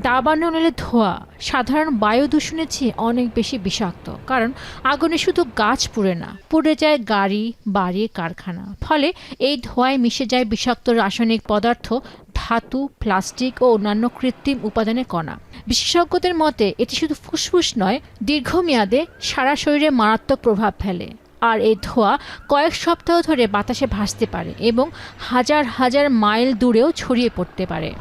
দাবানলের ধোঁয়া সাধারণ বায়ু দূষণের চেয়ে অনেক বেশি বিষাক্ত, কারণ আগুনে শুধু গাছ পুড়ে না, পুড়ে যায় গাড়ি, বাড়ি, কারখানা। ফলে এই ধোঁয়ায় মিশে যায় বিষাক্ত রাসায়নিক পদার্থ, ধাতু, প্লাস্টিক ও অন্যান্য কৃত্রিম উপাদানের কণা। বিশেষজ্ঞদের মতে এটি শুধু ফুসফুস নয়, দীর্ঘমেয়াদে সারা শরীরে মারাত্মক প্রভাব ফেলে। আর এই ধোঁয়া কয়েক সপ্তাহ ধরে বাতাসে ভাসতে পারে এবং হাজার হাজার মাইল দূরেও ছড়িয়ে পড়তে পারে।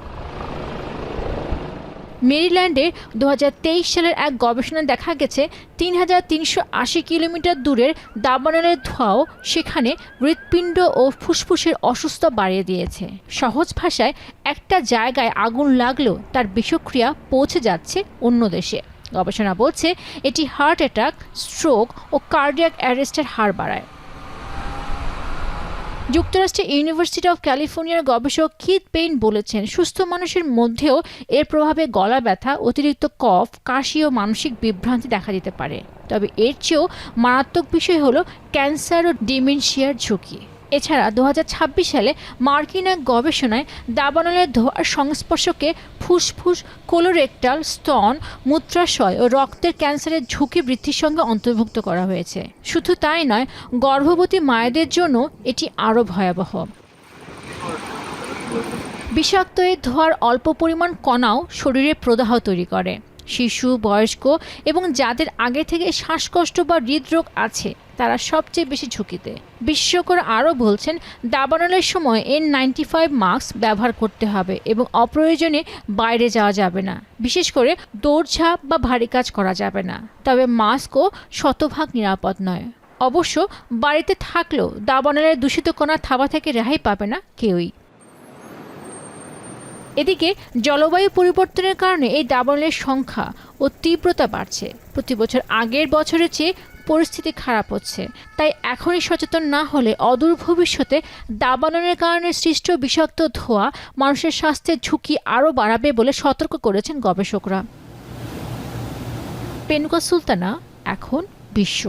মেরিল্যান্ডের 2023 সালের এক গবেষণায় দেখা গেছে 3380 কিলোমিটার দূরের দাবানলের ধোঁয়াও সেখানে হৃৎপিণ্ড ও ফুসফুসের অসুস্থতা বাড়িয়ে দিয়েছে। সহজ ভাষায়, একটা জায়গায় আগুন লাগলেও তার বিষক্রিয়া পৌঁছে যাচ্ছে অন্য দেশে। গবেষণা বলছে এটি হার্ট অ্যাটাক, স্ট্রোক ও কার্ডিয়াক অ্যারেস্টের হার বাড়ায়। যুক্তরাষ্ট্রের ইউনিভার্সিটি অফ ক্যালিফোর্নিয়ার গবেষক কিথ পেইন বলেছেন, সুস্থ মানুষের মধ্যেও এর প্রভাবে গলা ব্যথা, অতিরিক্ত কফ, কাশি ও মানসিক বিভ্রান্তি দেখা দিতে পারে। তবে এর চেয়েও মারাত্মক বিষয় হলো ক্যান্সার ও ডিমেনশিয়ার ঝুঁকি। এছাড়া 2026 সালে মার্কিন এক গবেষণায় দাবানলের ধোঁয়ার সংস্পর্শকে ফুসফুস, কোলোরেক্টাল, স্তন, মূত্রাশয় ও রক্তের ক্যান্সারের ঝুঁকি বৃদ্ধির সঙ্গে অন্তর্ভুক্ত করা হয়েছে। শুধু তাই নয়, গর্ভবতী মায়েদের জন্য এটি আরও ভয়াবহ। বিষাক্ত এই ধোঁয়ার অল্প পরিমাণ কণাও শরীরে প্রদাহ তৈরি করে। শিশু, বয়স্ক এবং যাদের আগে থেকে শ্বাসকষ্ট বা হৃদরোগ আছে তারা সবচেয়ে বেশি ঝুঁকিতে। বিশেষজ্ঞরা আরও বলছেন, দাবানলের সময় N95 মাস্ক ব্যবহার করতে হবে এবং অপ্রয়োজনে বাইরে যাওয়া যাবে না। বিশেষ করে দৌড়ঝাঁপ বা ভারী কাজ করা যাবে না। তবে মাস্কও শতভাগ নিরাপদ নয়। অবশ্য বাড়িতে থাকলেও দাবানলের দূষিত কণা থাবা থেকে রেহাই পাবে না কেউই। এদিকে জলবায়ু পরিবর্তনের কারণে এই দাবানলের সংখ্যা ও তীব্রতা বাড়ছে। প্রতি বছর আগের বছরের চেয়ে পরিস্থিতি খারাপ হচ্ছে। তাই এখনই সচেতন না হলে অদূর ভবিষ্যতে দাবানলের কারণে সৃষ্ট বিষাক্ত ধোঁয়া মানুষের স্বাস্থ্যের ঝুঁকি আরও বাড়াবে বলে সতর্ক করেছেন গবেষকরা। পেনুকা সুলতানা, এখন বিশ্ব।